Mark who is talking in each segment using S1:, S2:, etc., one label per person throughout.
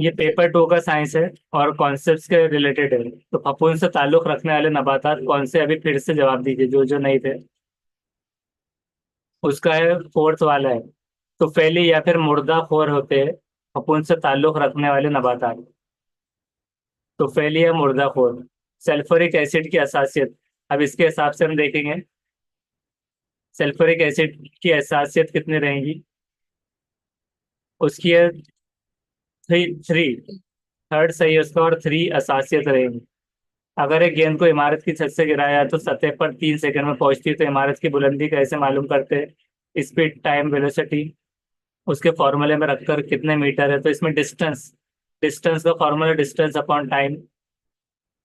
S1: ये पेपर 2 का साइंस है और कॉन्सेप्ट्स के रिलेटेड है। तो फफूंद से ताल्लुक रखने वाले नबातात कौन से, अभी फिर से जवाब दीजिए जो जो नहीं थे। उसका है फोर्थ वाला है। तो फैली या फिर मुर्दा खोर होते हैं फफूंद से ताल्लुक रखने वाले नबातात। तो फैली या मुर्दा खोर। सल्फ्यूरिक एसिड की असासियत, अब इसके हिसाब से हम देखेंगे सल्फ्यूरिक एसिड की असासियत कितनी रहेंगी। उसकी है थ्री थ्री। थर्ड सही है उसका, और 3 असासियत रहेंगी। अगर एक गेंद को इमारत की छत से गिराया तो सतह पर 3 सेकंड में पहुंचती है, तो इमारत की बुलंदी कैसे मालूम करते हैं। स्पीड, टाइम, वेलोसिटी उसके फॉर्मूले में रखकर कितने मीटर है। तो इसमें डिस्टेंस, डिस्टेंस का फॉर्मूला डिस्टेंस अपॉन टाइम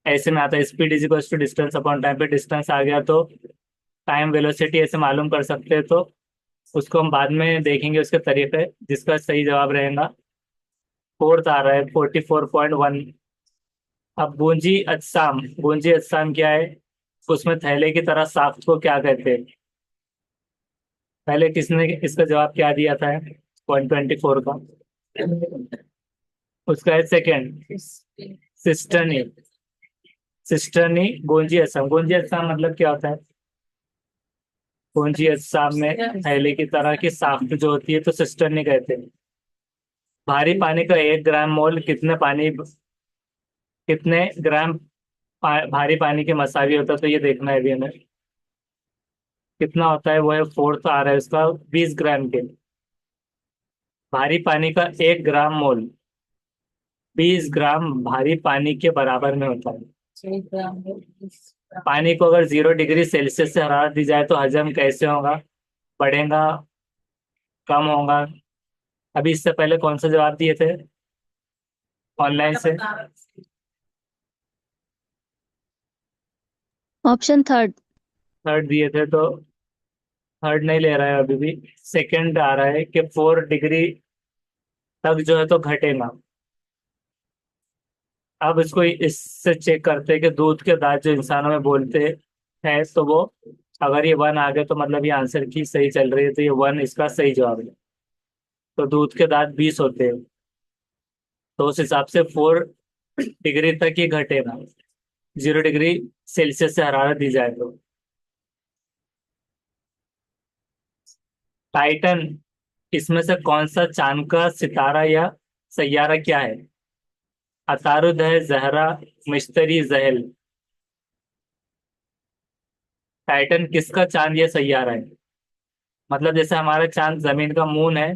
S1: ऐसे में आता है। Speed is equal to distance upon time पे डिस्टेंस आ गया, तो टाइम वेलोसिटी ऐसे मालूम कर सकते हैं। तो उसको हम बाद में देखेंगे उसके तरीके, जिसका सही जवाब रहेगा फोर्थ आ रहा है 44.1। अब गूंजी अजसाम क्या है। उसमें थैले की तरह साख्त को क्या कहते हैं। पहले किसने इसका जवाब क्या दिया था 124 का। उसका है सेकेंड सिस्टनी। सिस्टनी गोंजी अजसाम मतलब क्या होता है। गोंजी अजसाम में थैले की तरह की साख्त जो होती है तो सिस्टनी कहते हैं। भारी पानी का 1 ग्राम मोल कितने ग्राम भारी पानी के मसावी होता है। तो ये देखना है अभी हमें कितना होता है। वो है फोर्थ आ रहा है उसका 20 ग्राम के। भारी पानी का 1 ग्राम मोल 20 ग्राम भारी पानी के बराबर में होता है। पानी को अगर 0 डिग्री सेल्सियस से हरारत दी जाए तो हजम कैसे होगा, बढ़ेगा, कम होगा। अभी इससे पहले कौन सा जवाब दिए थे ऑनलाइन से।
S2: Option third.
S1: थर्ड दिए थे, तो थर्ड नहीं ले रहा है अभी भी। सेकंड आ रहा है कि 4 डिग्री तक जो है तो घटेगा। अब इसको इससे चेक करते हैं कि दूध के दांत जो इंसानों में बोलते हैं, तो वो अगर ये 1 आ गए तो मतलब ये आंसर की सही चल रही है, तो ये 1 इसका सही जवाब है। तो दूध के दांत 20 होते हैं, तो उस हिसाब से 4 डिग्री तक ही घटेगा 0 डिग्री सेल्सियस से हरारत दी जाए तो। टाइटन, इसमें से कौन सा चांद का सितारा या सैयारा क्या है। अतारुद है, जहरा, मिश्तरी, जहल। टाइटन किसका चांद या सैयारा है। मतलब जैसे हमारा चांद जमीन का मून है,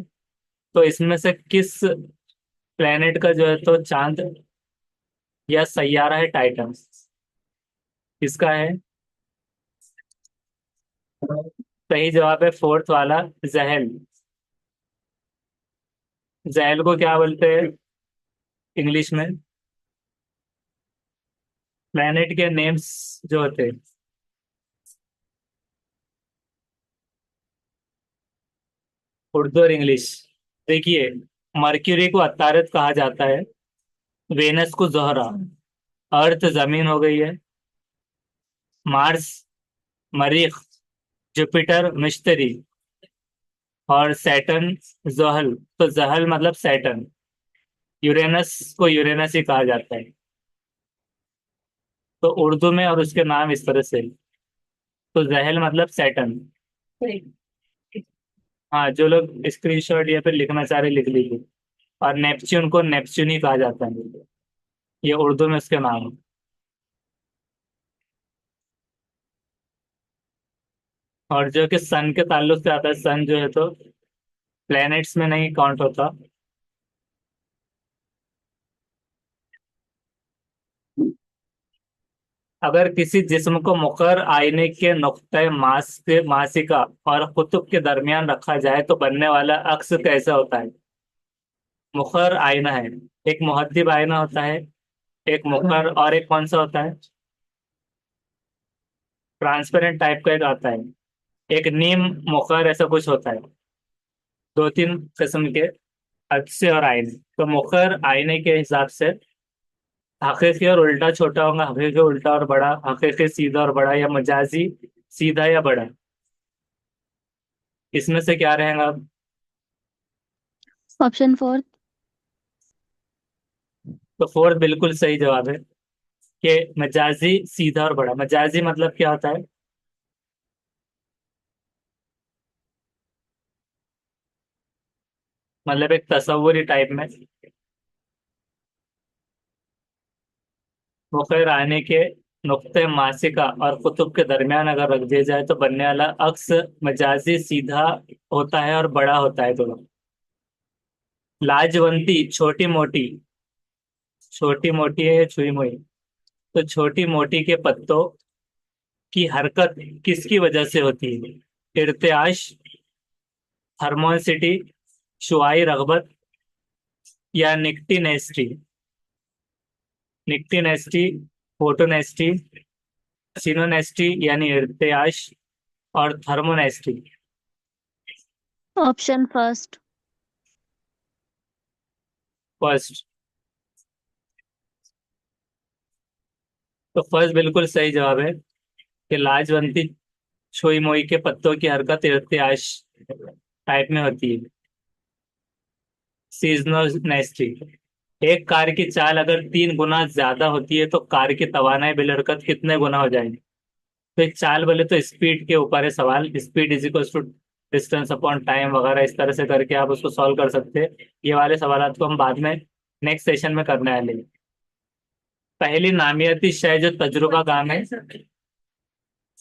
S1: तो इसमें से किस प्लेनेट का जो है तो चांद या सैयारा है टाइटन। किसका है। सही जवाब है फोर्थ वाला, जहल। जहल को क्या बोलते हैं इंग्लिश में। प्लेनेट के नेम्स जो होते हैं, उर्दू और इंग्लिश। देखिए, मर्क्यूरी को अतारत कहा जाता है, वेनस को जोहरा, अर्थ जमीन हो गई है, मार्स मरीख, जुपिटर मिश्तरी, और सैटर्न जोहल। तो जहल मतलब सैटर्न। यूरेनस को यूरेनस ही कहा जाता है। तो उर्दू में और उसके नाम इस तरह से। तो जहल मतलब सैटर्न। हाँ, जो लोग स्क्रीनशॉट या फिर लिखना चाह रहे लिख लीजिए। और नेपच्यून को नेपच्यून ही कहा जाता है, ये उर्दू में उसके नाम है। और जो कि सन के ताल्लुक से आता है, सन जो है तो प्लैनेट्स में नहीं काउंट होता। अगर किसी जिस्म को मुकर आईने के नुक्ते मासिका और कुतुब के दरमियान रखा जाए तो बनने वाला अक्स कैसा होता है। मुखर आईना है, एक मुहद्दिब आईना होता है, एक मुखर, और एक कौन सा होता है ट्रांसपेरेंट टाइप का एक आता है, एक नीम मुखर ऐसा कुछ होता है। 2-3 किस्म के अक्से और आईने। तो मुखर आईने के हिसाब से हकीकी और उल्टा छोटा होगा, हकीकी उल्टा और बड़ा, हकीकी सीधा और बड़ा, या मजाजी सीधा या बड़ा। इसमें से क्या रहेगा।
S2: Option fourth.
S1: तो फोर्थ बिल्कुल सही जवाब है कि मजाजी सीधा और बड़ा। मजाजी मतलब क्या होता है? मतलब एक तस्वुरी टाइप में। वो खैर आने के नुक्ते मासिका और कुतुब के दरमियान अगर रख दिया जाए तो बनने वाला अक्स मजाजी सीधा होता है और बड़ा होता है थोड़ा। लाजवंती छोटी मोटी। छोटी मोटी है या छुई मुई? तो छोटी मोटी के पत्तों की हरकत किसकी वजह से होती है? इर्त्याश, हार्मोनिसिटी, शुआई रगबत, या निक्टिनेस्टी? निक्टिनेस्टी, फोटोनेस्टी, सिनोनेस्टी यानी इर्त्याश, और थर्मोनेस्टी।
S2: Option first.
S1: फर्स्ट। तो फर्स्ट बिल्कुल सही जवाब है कि लाजवंती छुई मुई के पत्तों की हरकत इर्त्याश टाइप में होती है। सीजनल नेस्टी। एक कार की चाल अगर 3 गुना ज्यादा होती है तो कार की तवानाई बिल हरकत कितने गुना हो जाएगी? तो एक चाल बोले तो स्पीड के ऊपर है सवाल। Speed is equal to distance upon time वगैरह, इस तरह से करके आप उसको सॉल्व कर सकते हैं। ये वाले सवाल को हम बाद में नेक्स्ट सेशन में करने वाले हैं। पहली नामियाती शय जो तजुर्बा काम है।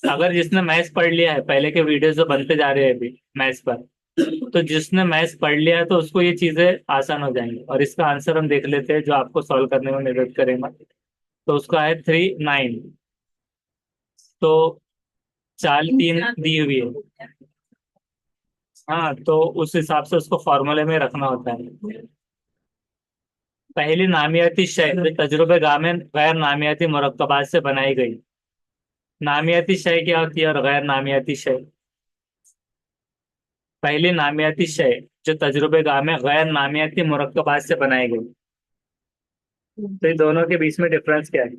S1: अगर जिसने मैथ्स पढ़ लिया है, पहले के वीडियोस जो बनते जा रहे हैं अभी मैथ्स पर, तो जिसने मैथ्स पढ़ लिया है तो उसको ये चीजें आसान हो जाएंगी। और इसका आंसर हम देख लेते हैं जो आपको सॉल्व करने में मदद करेगा। तो उसका है 3 9। तो चाल 3 दी हुई है। हाँ, तो उस हिसाब से उसको फॉर्मूले में रखना होता है। पहली नामियाती शय जो तजुर्बे में गैर नामियाती मुरक्कबात से बनाई गई। नामियाती शय क्या होती है और गैर नामियाती शय? पहली नामियाती शय जो तजुर्बे में गैर नामियाती मुरक्कबात से बनाई गई। तो इन दोनों के बीच में डिफरेंस क्या है?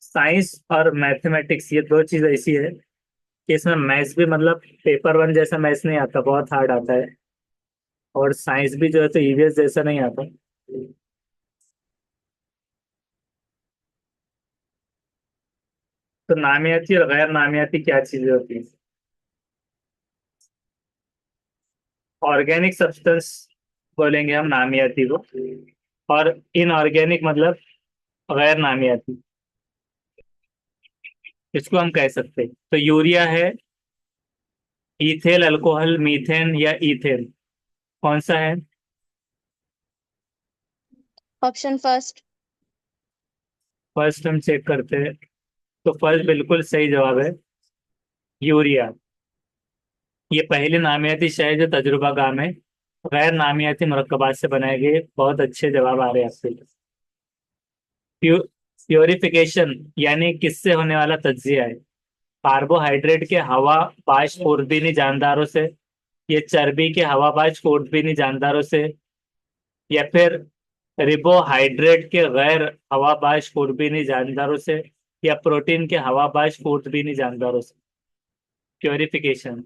S1: साइंस और मैथमेटिक्स ये दो चीज ऐसी है कि इसमें मैथ्स भी मतलब पेपर वन जैसा मैथ्स नहीं आता, बहुत हार्ड आता है। और साइंस भी जो है तो ईवीएस जैसा नहीं आता। तो नामियाती और गैर नामियाती क्या चीजें होती है? ऑर्गेनिक सब्सटेंस बोलेंगे हम नामियाती को, और इनऑर्गेनिक मतलब गैर नामियाती, इसको हम कह सकते हैं। तो यूरिया है, इथेल अल्कोहल, मीथेन, या इथेन, कौन सा है?
S2: Option first.
S1: फर्स्ट हम चेक करते हैं। तो फर्स्ट बिल्कुल सही जवाब है, यूरिया। ये पहली नामियाती शय जो तजुर्बा गाह में गैर नामियाती मुरक्कबात से बनाए गए। बहुत अच्छे जवाब आ रहे हैं आपके। प्योरिफिकेशन यानी किससे होने वाला तज्जिया है? कार्बोहाइड्रेट के हवा पाश ऊर्ध्वनी जानदारों से, ये चर्बी के हवाबाज ऊर्ध्वनी जानदारों से, या फिर रिबोहाइड्रेट के गैर हवाबाज ऊर्ध्वनी जानदारों से, या प्रोटीन के हवाबाज ऊर्ध्वनी जानदारों से? प्योरिफिकेशन।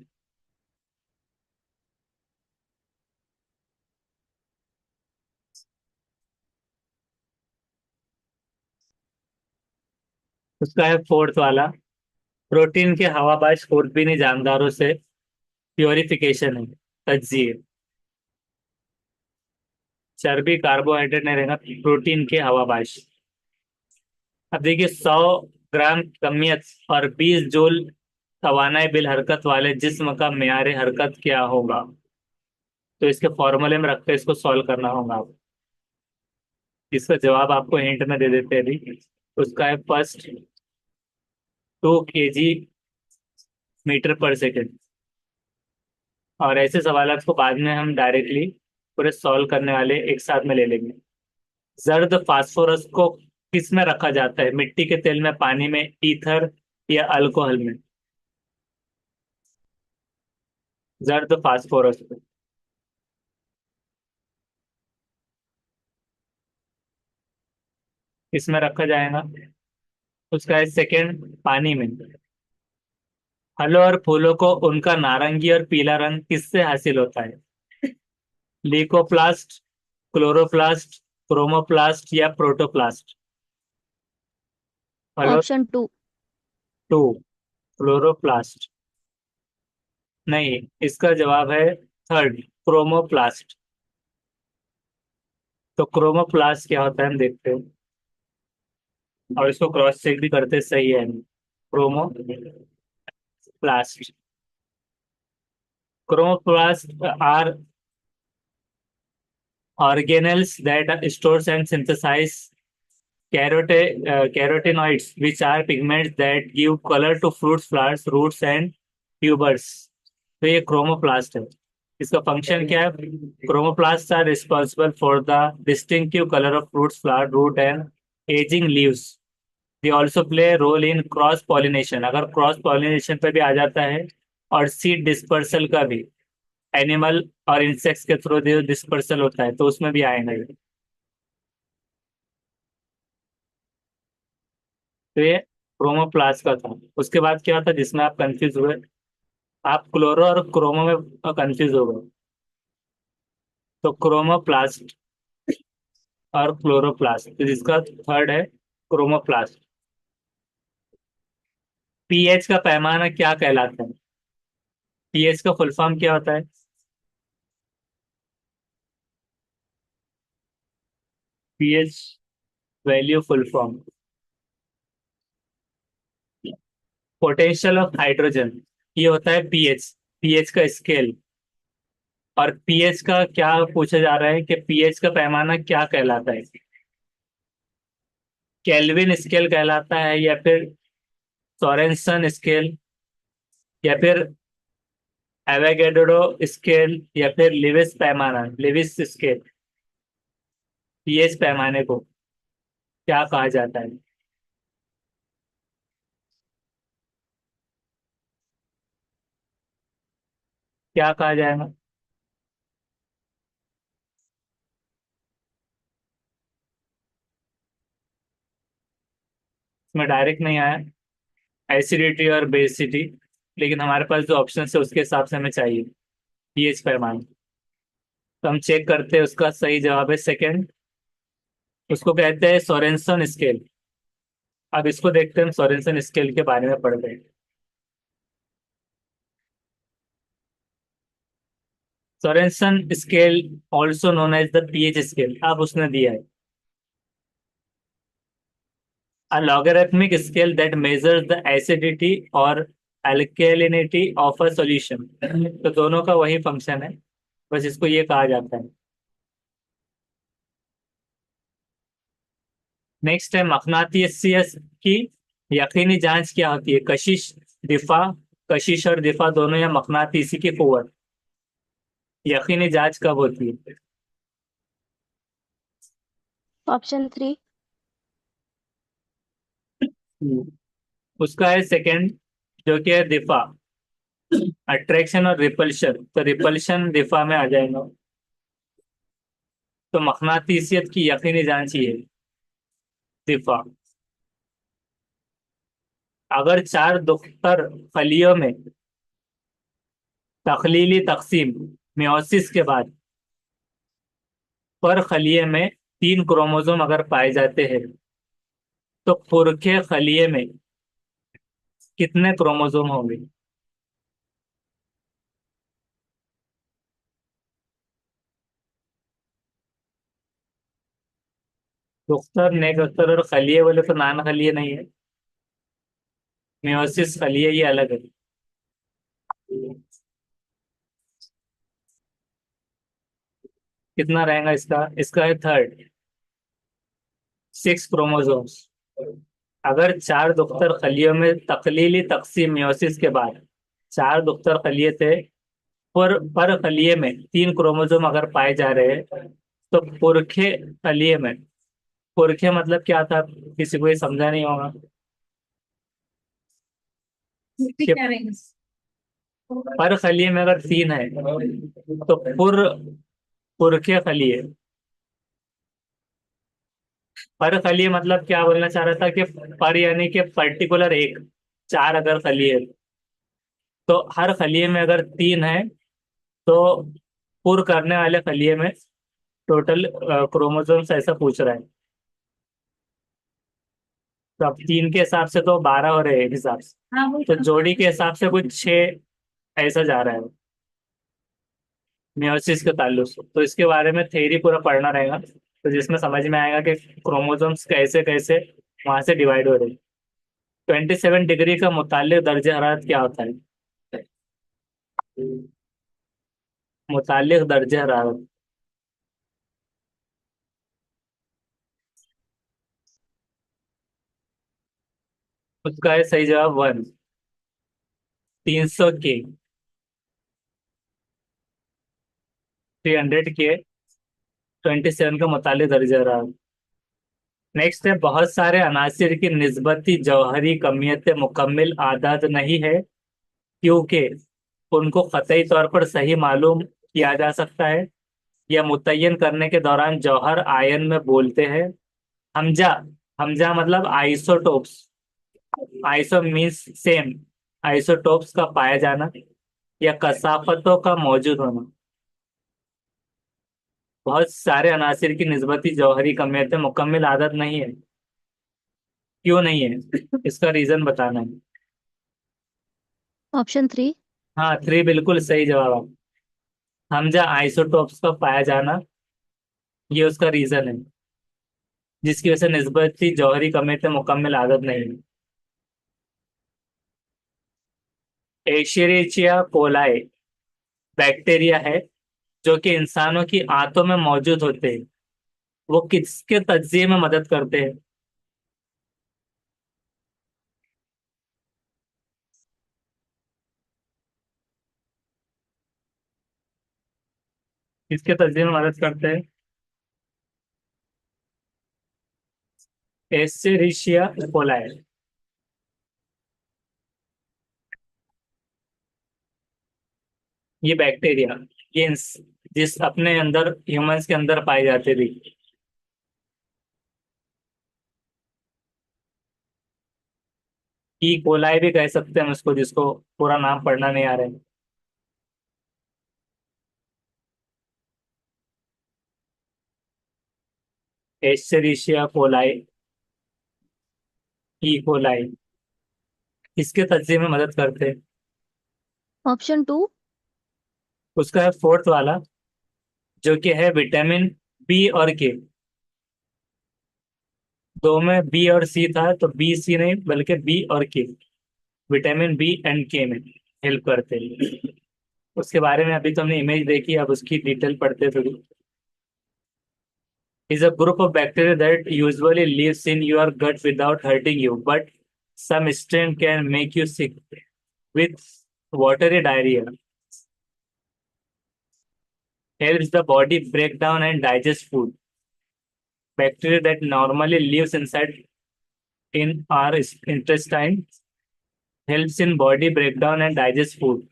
S1: उसका है फोर्थ वाला, प्रोटीन के हवाबाज ऊर्ध्वनी जानदारों से प्योरिफिकेशन है, तज्जिए। चर्बी कार्बोहाइड्रेट नहीं रहेगा, प्रोटीन के हवाबाज। अब देखिए, 100 ग्राम कमियत और 20 जूल तवानाई बिल हरकत वाले जिस्म का मेयार हरकत क्या होगा? तो इसके फॉर्मूले में रखकर इसको सॉल्व करना होगा आप। इसका जवाब आपको हिंट में दे देते हैं अभी। उसका है फर्स्ट 2 kg मीटर पर सेकेंड। और ऐसे सवाल को बाद में हम डायरेक्टली पूरे सॉल्व करने वाले एक साथ में ले लेंगे। जर्द फास्फोरस को किस में रखा जाता है? मिट्टी के तेल में, पानी में, ईथर, या अल्कोहल में? जर्द फास्फोरस को किस में रखा जाएगा? उसका है सेकेंड, पानी में। फलों और फूलों को उनका नारंगी और पीला रंग किससे हासिल होता है? लीकोप्लास्ट, क्लोरोप्लास्ट, क्रोमोप्लास्ट या protoplast? Hello.
S2: Option 2.
S1: Two, chloroplast. नहीं, इसका जवाब है थर्ड, क्रोमोप्लास्ट। तो क्रोमोप्लास्ट क्या होता है हम देखते हैं, और इसको क्रॉस चेक भी करते सही है। Chromoplast, chromoplast are organelles that stores and synthesize carotenoids, which are pigments that give color to fruits, flowers, roots and tubers. तो ये क्रोमोप्लास्ट है। इसका फंक्शन क्या है? Chromoplast are responsible for the distinctive colour of fruits, flower, root and ageing leaves. They also play role in cross pollination, अगर cross pollination पे भी आ जाता है, और सीड डिस्पर्सल का भी, एनिमल और इंसेक्ट्स के थ्रू जो डिस्पर्सल होता है तो उसमें भी आएगा ये। तो ये क्रोमोप्लास्ट का था। उसके बाद क्या था जिसमें आप कंफ्यूज हुए? आप क्लोरो और क्रोमो में कंफ्यूज हो गए। तो क्रोमोप्लास्ट और क्लोरोप्लास्ट, तो जिसका थर्ड है क्रोमोप्लास्ट। पीएच का पैमाना क्या कहलाता है? पीएच का फुल फॉर्म क्या होता है? PH value full form, potential of hydrogen, ये होता है पीएच। पीएच का स्केल। और पीएच का क्या पूछा जा रहा है कि पीएच का पैमाना क्या कहलाता है? केल्विन स्केल कहलाता है, या फिर सोरेनसन स्केल, या फिर एवोगैड्रो स्केल, या फिर लिविस पैमाना, लिविस स्केल? पीएच पैमाने को क्या कहा जाता है? क्या कहा जाएगा? इसमें डायरेक्ट नहीं आया एसिडिटी और बेसिटी, लेकिन हमारे पास जो ऑप्शन है उसके हिसाब से हमें चाहिए पीएच पैमाना। तो हम चेक करते हैं, उसका सही जवाब है सेकंड। उसको कहते हैं सोरेनसन स्केल। अब इसको देखते हैं, हम सोरेनसन स्केल के बारे में पढ़ते हैं। Sorensen scale also known as the pH scale, अब उसने दिया है a logarithmic scale that measures the acidity or alkalinity of a solution। तो दोनों का वही फंक्शन है, बस इसको ये कहा जाता है। नेक्स्ट है मकनातीसियस की यकीनी जांच क्या होती है? कशिश, दिफा, कशिश और दिफा दोनों, या मकनातीसी की कुव्वत, यकीनी जांच कब होती है?
S2: Option 3.
S1: उसका है सेकंड, जो कि है दिफा, अट्रैक्शन और रिपल्शन। तो रिपल्शन दिफा में आ जाएगा। तो मकनातीसियत की यकीनी जांच ही है दिफा। अगर चार दुख्तर फलियों में तखलीली तकसीम, मियोसिस के बाद, पर खलिए में तीन क्रोमोसोम अगर पाए जाते हैं, तो पुरखे खलिए में कितने क्रोमोसोम होंगे? दुख्तर, नेक और खलिए बोले तो नान खलिए नहीं है, मियोसिस खलिए ये अलग है। कितना रहेगा इसका? इसका है थर्ड, सिक्स क्रोमोसोम्स। अगर चार दुख्तर खलियों में तकलीली तकसीम मियोसिस के बाद चार दुख्तर खलिए थे, पर खलिए में तीन क्रोमोसोम अगर पाए जा रहे हैं, तो पुरखे खलिए में, पुरखे मतलब क्या था किसी को ये समझा नहीं होगा कि पर खलिए में अगर तीन है, तो पुरखे खलिए, पर खलिए मतलब क्या बोलना चाह रहा था कि पर यानी कि पर्टिकुलर एक, चार अगर खलिए, तो हर खलिए में अगर तीन है, तो पूर्ण करने वाले खलिए में टोटल क्रोमोसोम्स ऐसा पूछ रहा है। तो अब 3 के हिसाब से तो 12 हो रहे हैं एक हिसाब से, हाँ, तो जोड़ी के हिसाब से कुछ 6 ऐसा जा रहा है मियोसिस के ताल्लुक से। तो इसके बारे में थ्योरी पूरा पढ़ना रहेगा, तो जिसमें समझ में आएगा कि क्रोमोसोम्स कैसे कैसे वहां से डिवाइड हो रहे हैं। 27 डिग्री का मुतालिक दर्जे हरारत क्या होता है? मुतालिक दर्जे हरारत, उसका है सही जवाब 1। 300 के, 300 के 27 का मुतालिक दर्जे हरारत। नेक्स्ट है, बहुत सारे अनासिर की निस्बती जौहरी कमियत मुकम्मिल आदाद नहीं है, क्योंकि उनको कतई तौर पर सही मालूम किया जा सकता है या मुतय्यन करने के दौरान जौहर आयन में बोलते हैं। हमजा, हमजा मतलब isotopes, iso means same, isotopes का पाया जाना या कसाफतों का मौजूद होना। बहुत सारे अनासिर की निस्बती जौहरी कमियत मुकम्मिल आदत नहीं है, क्यों नहीं है, इसका रीजन बताना है।
S2: ऑप्शन 3।
S1: हाँ, 3 बिल्कुल सही जवाब। हमजा आइसोटोप्स का पाया जाना, ये उसका रीजन है, जिसकी वजह से निस्बती जौहरी कमियत मुकम्मिल आदत नहीं है। एशेरिचिया कोलाई बैक्टीरिया है जो कि इंसानों की आंतों में मौजूद होते हैं। वो किसके तज्जिए में मदद करते हैं? किसके तज्जिए में मदद करते हैं? एशेरिचिया कोलाई, ये बैक्टीरिया, ये जिस अपने अंदर ह्यूमंस के अंदर पाए जाते थे। ई कोलाई भी कह सकते हैं हम उसको, जिसको पूरा नाम पढ़ना नहीं आ रहा है। एस्चेरिशिया कोलाई, ई कोलाई, इसके तज्जिए में मदद करते हैं।
S2: ऑप्शन 2।
S1: उसका है फोर्थ वाला, जो कि है विटामिन बी और के। दो में बी और सी था, तो बी सी नहीं बल्कि बी और के, विटामिन बी एंड के में हेल्प करते हैं। उसके बारे में अभी तो हमने इमेज देखी, अब उसकी डिटेल पढ़ते थोड़ी। is a group of bacteria that usually lives in your gut without hurting you, but some strain can make you sick with watery diarrhea. Helps the body break down and digest food. Bacteria that normally lives inside in our intestine helps in body breakdown and digest food.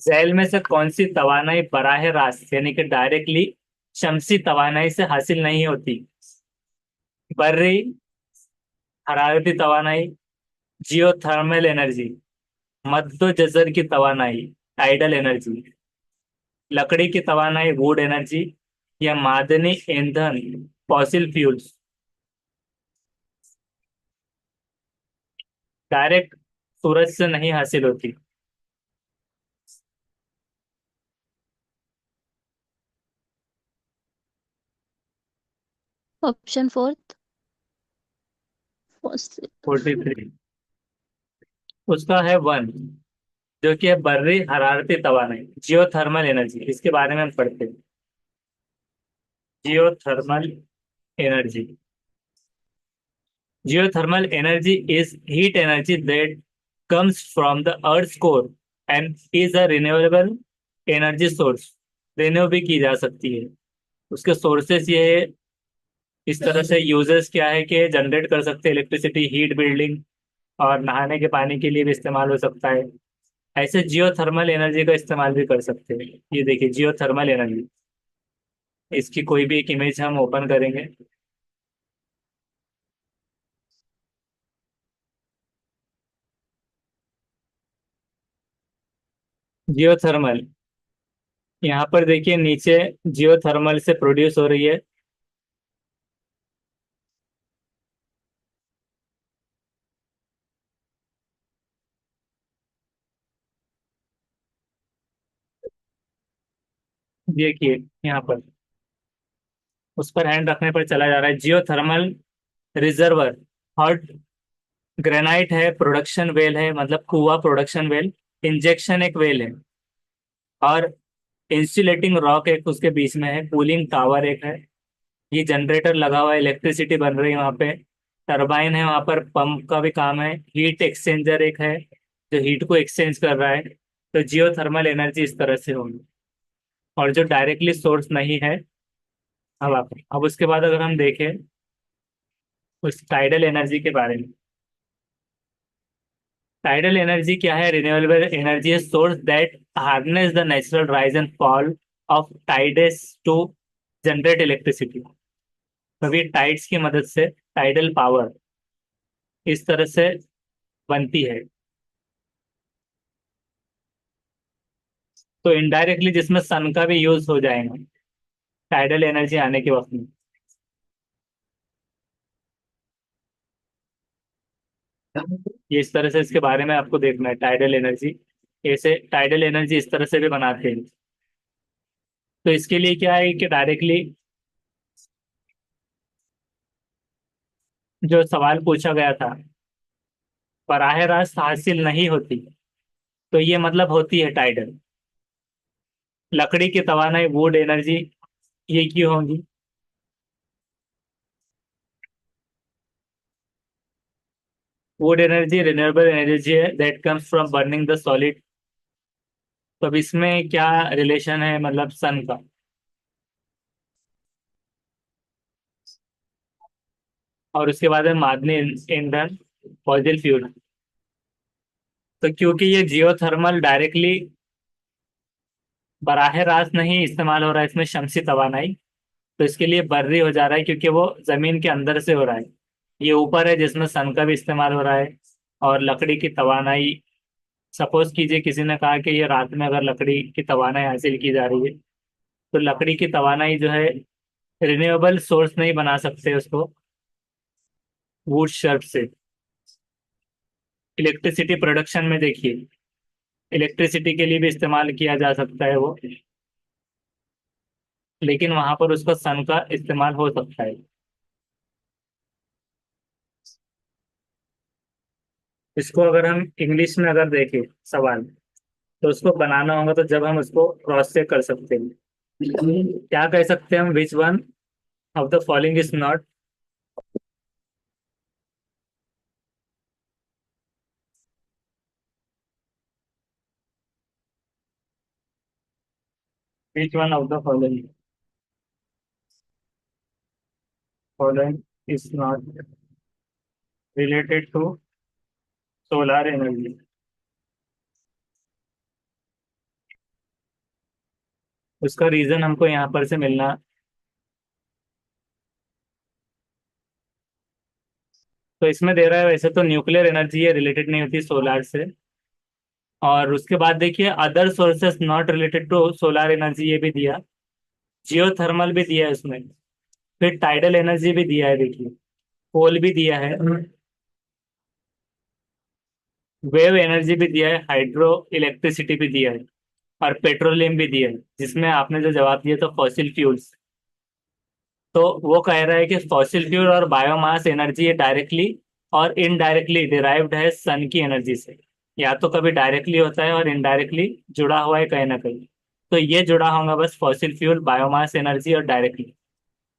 S1: Gel में से कौन सी तवानाई बराह रास्त यानी कि directly शमसी तवानाई से हासिल नहीं होती? बर्री, हरारती तवानाई, जियोथर्मल एनर्जी, मद्दो जजर की तवानाई टाइडल एनर्जी, लकड़ी की तवानाई वुड एनर्जी, या मादनी ईंधन फॉसिल फ्यूल्स। डायरेक्ट सूरज से नहीं हासिल होती।
S2: ऑप्शन 4।
S1: 43, उसका है 1, जो कि है बर्री हरारती तवानाई जियोथर्मल एनर्जी। इसके बारे में हम पढ़ते हैं। Geothermal energy, geothermal energy is heat energy that comes from the earth's core and is a renewable energy source। Renew भी की जा सकती है। उसके सोर्सेस ये है, इस तरह से यूजर्स क्या है कि जनरेट कर सकते हैं इलेक्ट्रिसिटी, हीट बिल्डिंग और नहाने के पानी के लिए भी इस्तेमाल हो सकता है। ऐसे जियोथर्मल एनर्जी का इस्तेमाल भी कर सकते हैं। ये देखिए जियोथर्मल एनर्जी, इसकी कोई भी एक इमेज हम ओपन करेंगे। जियोथर्मल, यहाँ पर देखिए नीचे जियोथर्मल से प्रोड्यूस हो रही है। देखिए यहाँ पर उस पर हैंड रखने पर चला जा रहा है। जियोथर्मल रिजर्वर, हॉट ग्रेनाइट है, प्रोडक्शन वेल है, मतलब कुआ प्रोडक्शन वेल, इंजेक्शन एक वेल है, और इंसुलेटिंग रॉक एक उसके बीच में है, कूलिंग टावर एक है। ये जनरेटर लगा हुआ है, इलेक्ट्रिसिटी बन रही है वहाँ पे। टरबाइन है वहाँ पर, पंप का भी काम है। हीट एक्सचेंजर एक है जो हीट को एक्सचेंज कर रहा है। तो जियो थर्मल एनर्जी इस तरह से होगी। और जो डायरेक्टली सोर्स नहीं है, अब उसके बाद अगर हम देखें उस टाइडल एनर्जी के बारे में। टाइडल एनर्जी क्या है? रिन्यूएबल एनर्जी है, source that harness the natural rise and fall of tides to generate electricity. कभी टाइड्स की मदद से टाइडल पावर इस तरह से बनती है। तो इनडायरेक्टली जिसमें सन का भी यूज हो जाएगा टाइडल एनर्जी आने के वक्त में। ये इस तरह से इसके बारे में आपको देखना है टाइडल एनर्जी। ऐसे टाइडल एनर्जी इस तरह से भी बनाते हैं। तो इसके लिए क्या है कि डायरेक्टली जो सवाल पूछा गया था बराह रास्त हासिल नहीं होती, तो ये मतलब होती है टाइडल। लकड़ी की तवानाई, वुड एनर्जी, ये क्यों होंगी? वुड एनर्जी रिन्यूएबल एनर्जी है that comes from burning the solid. तो अब इसमें क्या रिलेशन है, मतलब सन का? और उसके बाद है मादनी ईंधन, फॉसिल फ्यूल। तो क्योंकि ये जियोथर्मल डायरेक्टली बराह रास्त नहीं इस्तेमाल हो रहा है इसमें शमसी तवानाई, तो इसके लिए बर्री हो जा रहा है क्योंकि वो जमीन के अंदर से हो रहा है। ये ऊपर है जिसमें सन का भी इस्तेमाल हो रहा है। और लकड़ी की तवानाई, सपोज कीजिए किसी ने कहा कि ये रात में अगर लकड़ी की तवानाई हासिल की जा रही है, तो लकड़ी की तवानाई जो है रिन्यूएबल सोर्स नहीं बना सकते उसको वुड शर्प से। इलेक्ट्रिसिटी प्रोडक्शन में देखिए, इलेक्ट्रिसिटी के लिए भी इस्तेमाल किया जा सकता है वो, लेकिन वहां पर उसका सन का इस्तेमाल हो सकता है। इसको अगर हम इंग्लिश में अगर देखें सवाल, तो उसको बनाना होगा तो जब हम उसको क्रॉस चेक कर सकते हैं। क्या कह सकते हैं हम? Which one of the following is not, which one of the following is not related to solar energy? उसका रीजन हमको यहाँ पर से मिलना। तो इसमें दे रहा है वैसे तो न्यूक्लियर एनर्जी है, रिलेटेड नहीं होती सोलार से। और उसके बाद देखिए other sources not related to solar energy, ये भी दिया। जियोथर्मल भी दिया है उसमें। फिर टाइडल एनर्जी भी दिया है देखिए, कोल भी दिया है, वेव एनर्जी भी दिया है, हाइड्रो इलेक्ट्रिसिटी भी दिया है, और पेट्रोलियम भी दिया है, जिसमें आपने जो जवाब दिया था फॉसिल फ्यूल्स। तो वो कह रहा है कि फॉसिल फ्यूल और बायोमास एनर्जी डायरेक्टली और इनडायरेक्टली डिराइव्ड है सन की एनर्जी से। या तो कभी डायरेक्टली होता है और इनडायरेक्टली जुड़ा हुआ है कहीं ना कहीं। तो ये जुड़ा होगा बस फॉसिल फ्यूल, बायोमास एनर्जी और डायरेक्टली।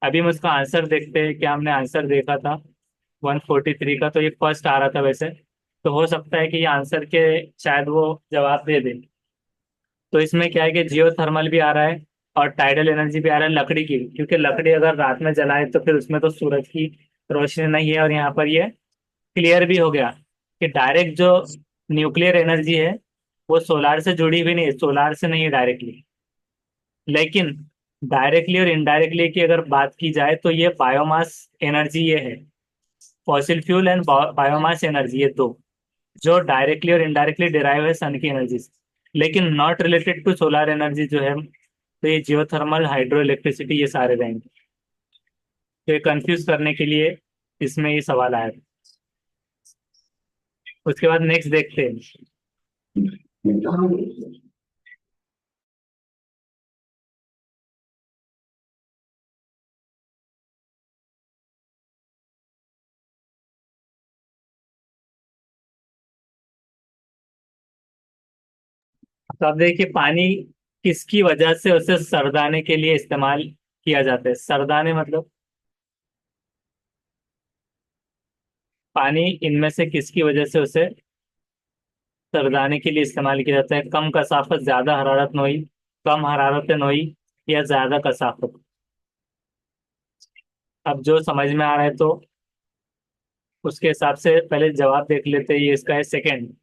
S1: अभी हम उसका आंसर देखते हैं। क्या हमने आंसर देखा था 143 का? तो ये फर्स्ट आ रहा था वैसे। तो हो सकता है कि ये आंसर के शायद वो जवाब दे दे। तो इसमें क्या है कि जियो थर्मल भी आ रहा है और टाइडल एनर्जी भी आ रहा है लकड़ी की, क्योंकि लकड़ी अगर रात में जलाए तो फिर उसमें तो सूरज की रोशनी नहीं है। और यहाँ पर ये क्लियर भी हो गया कि डायरेक्ट जो न्यूक्लियर एनर्जी है वो सोलार से जुड़ी हुई नहीं है, सोलार से नहीं है डायरेक्टली। लेकिन डायरेक्टली और इनडायरेक्टली की अगर बात की जाए तो ये बायोमास एनर्जी ये है, fossil fuel and biomass energy, ये दो जो डायरेक्टली और इनडायरेक्टली डिराइव है सन की एनर्जी से। लेकिन not related to solar energy जो है, तो ये जियोथर्मल, हाइड्रो इलेक्ट्रिसिटी, ये सारे रहेंगे। तो ये कंफ्यूज करने के लिए इसमें ये सवाल आया था। उसके बाद नेक्स्ट देखते हैं। तो अब देखिए, पानी किसकी वजह से उसे सरदाने के लिए इस्तेमाल किया जाता है? सरदाने मतलब पानी इनमें से किसकी वजह से उसे सरदाने के लिए इस्तेमाल किया जाता है? कम कसाफत, ज्यादा हरारत नोई, कम हरारत नोई, या ज्यादा कसाफत? अब जो समझ में आ रहा है तो उसके हिसाब से पहले जवाब देख लेते हैं। ये इसका है सेकंड,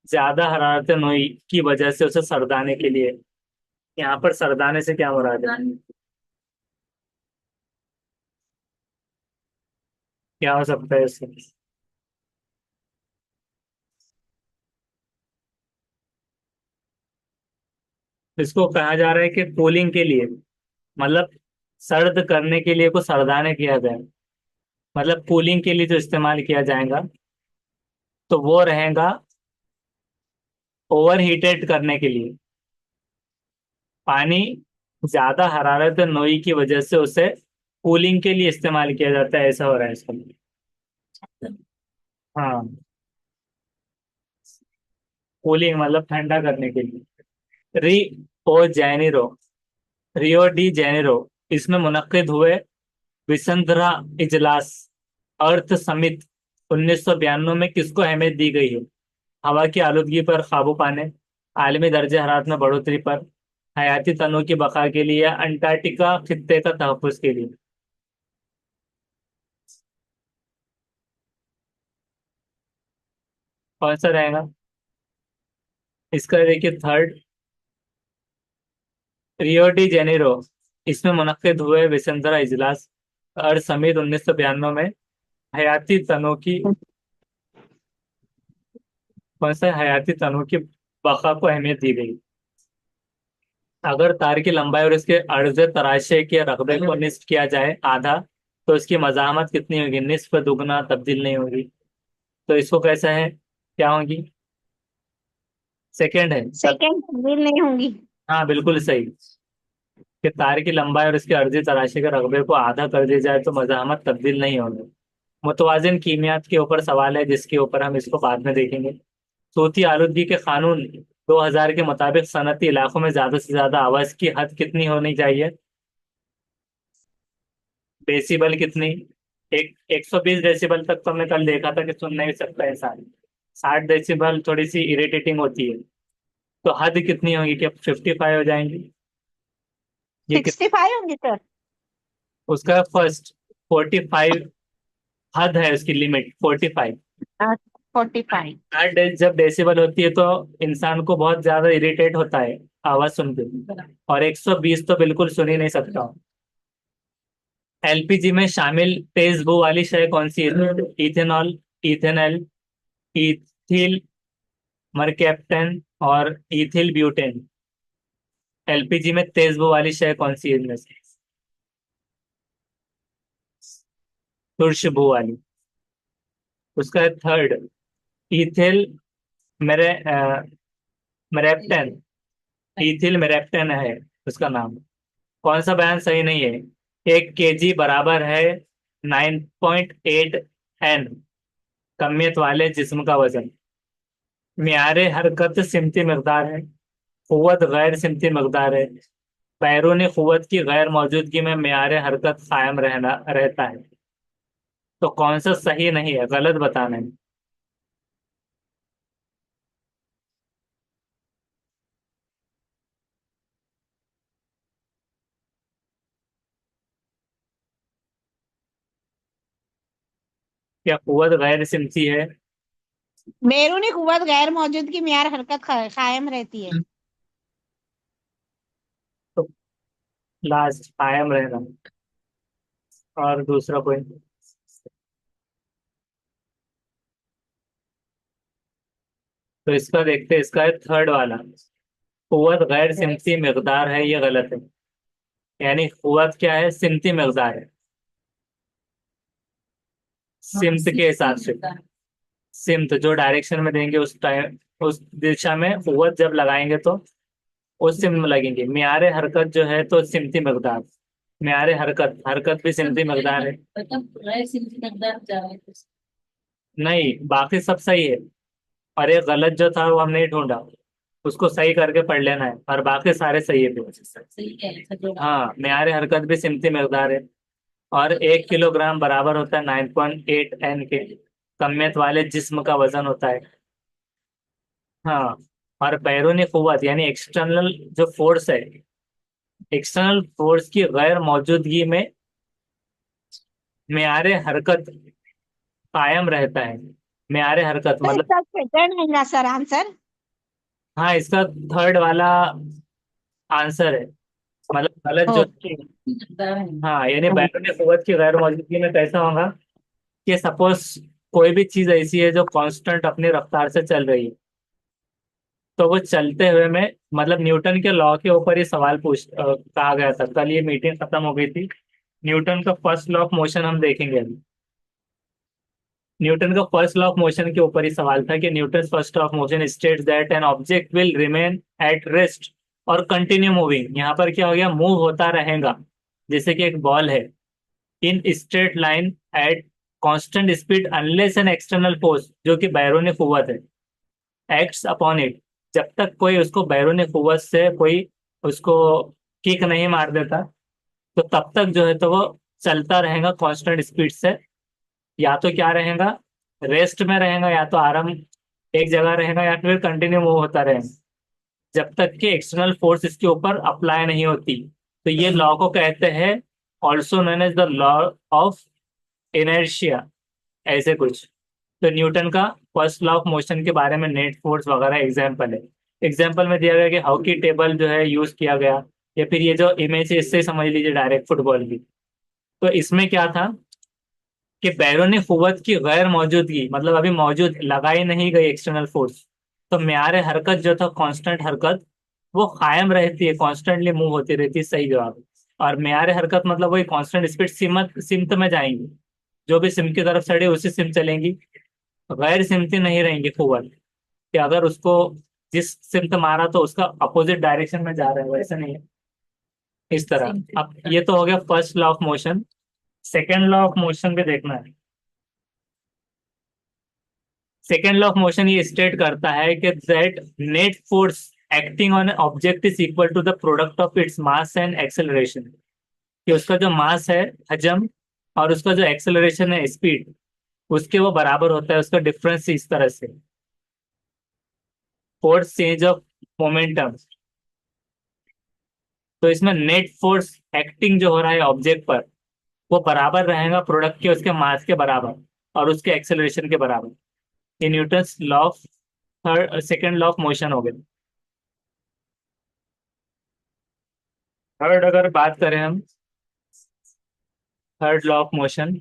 S1: ज्यादा हरारत नोई की वजह से उसे सरदाने के लिए। यहाँ पर सरदाने से क्या मुराद है? क्या हो सकता है इससे? इसको कहा जा रहा है कि कूलिंग के लिए, मतलब सर्द करने के लिए को सरदाने किया जाए, मतलब कूलिंग के लिए जो इस्तेमाल किया जाएगा, तो वो रहेगा ओवर हीटेड करने के लिए। पानी ज्यादा हरारत नोई की वजह से उसे कूलिंग के लिए इस्तेमाल किया जाता है, ऐसा हो रहा है इसका। हाँ, कूलिंग मतलब ठंडा करने के लिए। री ओ जैनिरो, रियो डी जेनेरो, इसमें मुनक्किद हुए विसंधरा इजलास अर्थ समिट 1992 में किसको अहमियत दी गई है? हवा की आलूदगी पर काबू पाने, आलमी दर्जे हरारत में बढ़ोतरी पर, हयाती तनों की बका के लिए, या अंटार्कटिका खित्ते का तहफ्फुज के लिए? कौन सा रहेगा? इसका देखिए थर्ड, रियो डी जेनेरो, इसमें मुनक्किद हुए विसंधरा इजलास अर्थ समिट 1992 में हयाती तनों की, कौन सा हयाती तनों की बका को अहमियत दी गई? अगर तार की लंबाई और इसके अर्ज तराशे के रकबे को निस्फ किया जाए आधा, तो इसकी मज़ाहमत कितनी होगी? निस्फ, दुगना, तब्दील नहीं होगी। तो इसको कैसा है, क्या होगी? सेकंड है
S3: सेकंड तब्दील नहीं होंगी।
S1: हाँ, बिल्कुल सही। कि तार की लंबाई और इसके अर्जी तराशे के रकबे को आधा कर दिया जाए तो मज़ाहमत तब्दील नहीं होगी। मुतवाजिन कीमियात के ऊपर सवाल है, जिसके ऊपर हम इसको बाद में देखेंगे। सूती आलूदगी के कानून 2000 के मुताबिक सनती इलाकों में ज्यादा से ज्यादा आवाज की हद कितनी होनी चाहिए? डेसिबल कितनी? 120 डेसिबल तक तो हमने कल देखा था कि सुन नहीं सकता इंसान। 60 डेसिबल थोड़ी सी इरिटेटिंग होती है। तो हद कितनी होगी? क्या 55 हो जाएंगी? ये
S3: 65 होंगी सर।
S1: उसका फर्स्ट 45 हद है, उसकी लिमिट 45।
S3: 45।
S1: जब डेसिबल होती है तो इंसान को बहुत ज्यादा इरिटेट होता है आवाज सुन के, और 120 तो बिल्कुल सुन ही नहीं सकता। एलपीजी में शामिल तेज बू वाली शय कौन सी है? इथेनॉल, इथेनॉल, इथिल मरकैप्टन, और इथिल ब्यूटेन। एलपीजी में तेज बू वाली शय कौन सी है इनमें से? तुर्श बू वाली। उसका थर्ड, इथिल मेरे मेरेप्टन, इथिल मेरेप्टन है उसका नाम। कौन सा बयान सही नहीं है? 1 kg बराबर है 9.8 N कमियत वाले जिस्म का वजन। मियार हरकत सिमती मकदार है, कुव्वत गैर सिमती मकदार है। बैरूनी कुव्वत की गैर मौजूदगी में मियार हरकत कायम रहना रहता है। तो कौन सा सही नहीं है, गलत बताना है। क्या कुव्वत गैर सिमती है?
S3: बैरूनी कुव्वत गैर मौजूदगी मियार हरकत कायम रहती है।
S1: तो लास्ट कायम रहना। और दूसरा कोई? तो इसका देखते हैं, इसका है थर्ड वाला, कुव्वत गैर सिमती मकदार है, ये गलत है। यानी कुव्वत क्या है, सिमती मकदार है, सिमत के हिसाब से। सिमत जो डायरेक्शन में देंगे उस टाइम, उस दिशा में कुव्वत जब लगाएंगे तो उस सिमत में लगेंगे। मियारे हरकत जो है तो सिमती मकदार, मियारे हरकत, हरकत भी सिमती मकदार है।
S4: मतलब गैर सिमती मकदार जा रहा है।
S1: नहीं, बाकी सब सही है। और ये गलत जो था वो हम नहीं ढूंढा, उसको सही करके पढ़ लेना है, और बाकी सारे सही है फिर।
S4: सही है ऐसा जो
S1: हाँ, मियारे हरकत भी सिमती मकदार है। और 1 किलोग्राम बराबर होता है 9.8 N के। कमियत वाले जिस्म का वजन होता है। हाँ। और बैरूनी कुव्वत यानी एक्सटर्नल जो फोर्स है, एक्सटर्नल फोर्स की गैर मौजूदगी में मियारे हरकत कायम रहता है। मियारे हरकत
S3: तो
S1: मतलब,
S3: इसका सेकंड है ना सर आंसर?
S1: हाँ, इसका थर्ड वाला आंसर है। मतलब गलत जो,
S3: ओके।
S4: मकदार है।
S1: हाँ, यानी बैरूनी कुव्वत की गैर मौजूदगी में कैसा होगा कि सपोज कोई भी चीज ऐसी है जो कांस्टेंट अपनी रफ्तार से चल रही है, तो वो चलते हुए में, मतलब न्यूटन के लॉ के ऊपर ये सवाल कहा गया था। कल ये मीटिंग खत्म हो गई थी, न्यूटन का फर्स्ट लॉ ऑफ मोशन हम देखेंगे अभी। न्यूटन का फर्स्ट लॉ ऑफ मोशन के ऊपर ही सवाल था कि Newton first law of motion states that an object will remain at rest और कंटिन्यू मूविंग। यहाँ पर क्या हो गया, मूव होता रहेगा, जैसे कि एक बॉल है, in straight line at constant speed unless an external force, जो कि बैरोनी कुव्वत है, एक्ट्स अपॉन इट। जब तक कोई उसको बैरूनी कुव्वत से कोई उसको किक नहीं मार देता, तो तब तक जो है तो वो चलता रहेगा कांस्टेंट स्पीड से। या तो क्या रहेगा, रेस्ट में रहेगा, या तो आराम एक जगह रहेगा, या फिर कंटिन्यू मूव होता रहेगा, जब तक कि एक्सटर्नल फोर्स इसके ऊपर अप्लाई नहीं होती। तो ये लॉ को कहते हैं, also known as the law of inertia, ऐसे कुछ। तो न्यूटन का फर्स्ट लॉ ऑफ मोशन के बारे में नेट फोर्स वगैरह एग्जाम्पल है। एग्जाम्पल में दिया गया कि हॉकी टेबल जो है यूज किया गया, या फिर ये जो इमेज है इससे समझ लीजिए डायरेक्ट फुटबॉल की। तो इसमें क्या था कि बैरोनी कुव्वत की गैर मौजूदगी, मतलब अभी मौजूद लगाई नहीं गई एक्सटर्नल फोर्स, तो म्यार हरकत जो था कांस्टेंट हरकत, वो कायम रहती है, कॉन्स्टेंटली मूव होती रहती है, सही जवाब। और म्यार हरकत मतलब वही कांस्टेंट स्पीड, सिमत सिमत में जाएंगी, जो भी सिम की तरफ चढ़े उसी सिम चलेंगी, गैर सिमती नहीं रहेंगी कुव्वत, कि अगर उसको जिस सिमत मारा तो उसका अपोजिट डायरेक्शन में जा रहा है, वैसा नहीं है। इस तरह अब ये तो हो गया first law of motion. Second law of motion भी देखना है। सेकेंड लॉ ऑफ मोशन ये स्टेट करता है कि that net force acting on object is equal to the product of its mass and acceleration. कि उसका जो मास है, हजम, और उसका जो एक्सेलरेशन है, स्पीड, उसके वो बराबर होता है, उसका डिफरेंस इस तरह से, फोर्स चेंज ऑफ मोमेंटम। तो इसमें नेट फोर्स एक्टिंग जो हो रहा है ऑब्जेक्ट पर, वो बराबर रहेगा प्रोडक्ट के उसके मास के बराबर और उसके एक्सेलरेशन के बराबर। ये Newton's law of third second law of motion हो गया। थर्ड अगर बात करें हम, थर्ड लॉ ऑफ मोशन,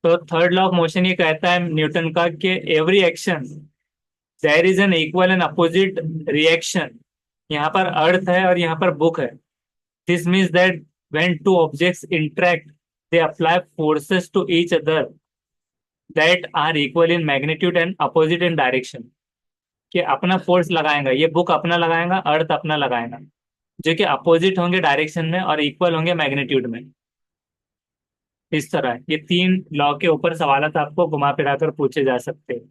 S1: तो थर्ड लॉ ऑफ मोशन ये कहता है न्यूटन का कि every action there is an equal and opposite reaction. यहाँ पर अर्थ है और यहाँ पर बुक है। This means that when two objects interact they apply forces to each other that are equal in magnitude and opposite in direction. कि अपना force लगाएगा, ये बुक अपना लगाएगा, अर्थ अपना लगाएगा, जो कि अपोजिट होंगे डायरेक्शन में और इक्वल होंगे मैग्नीट्यूड में। इस तरह ये तीन लॉ के ऊपर सवाल आपको घुमा फिरा कर पूछे जा सकते हैं।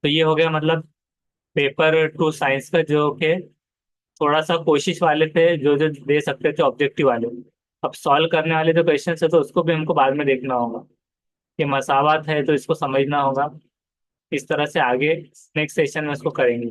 S1: तो ये हो गया मतलब पेपर टू साइंस का, जो कि थोड़ा सा कोशिश वाले थे, जो जो दे सकते थे ऑब्जेक्टिव वाले। अब सॉल्व करने वाले जो क्वेश्चन है तो उसको भी हमको बाद में देखना होगा कि मसावात है तो इसको समझना होगा। इस तरह से आगे नेक्स्ट सेशन में उसको करेंगे।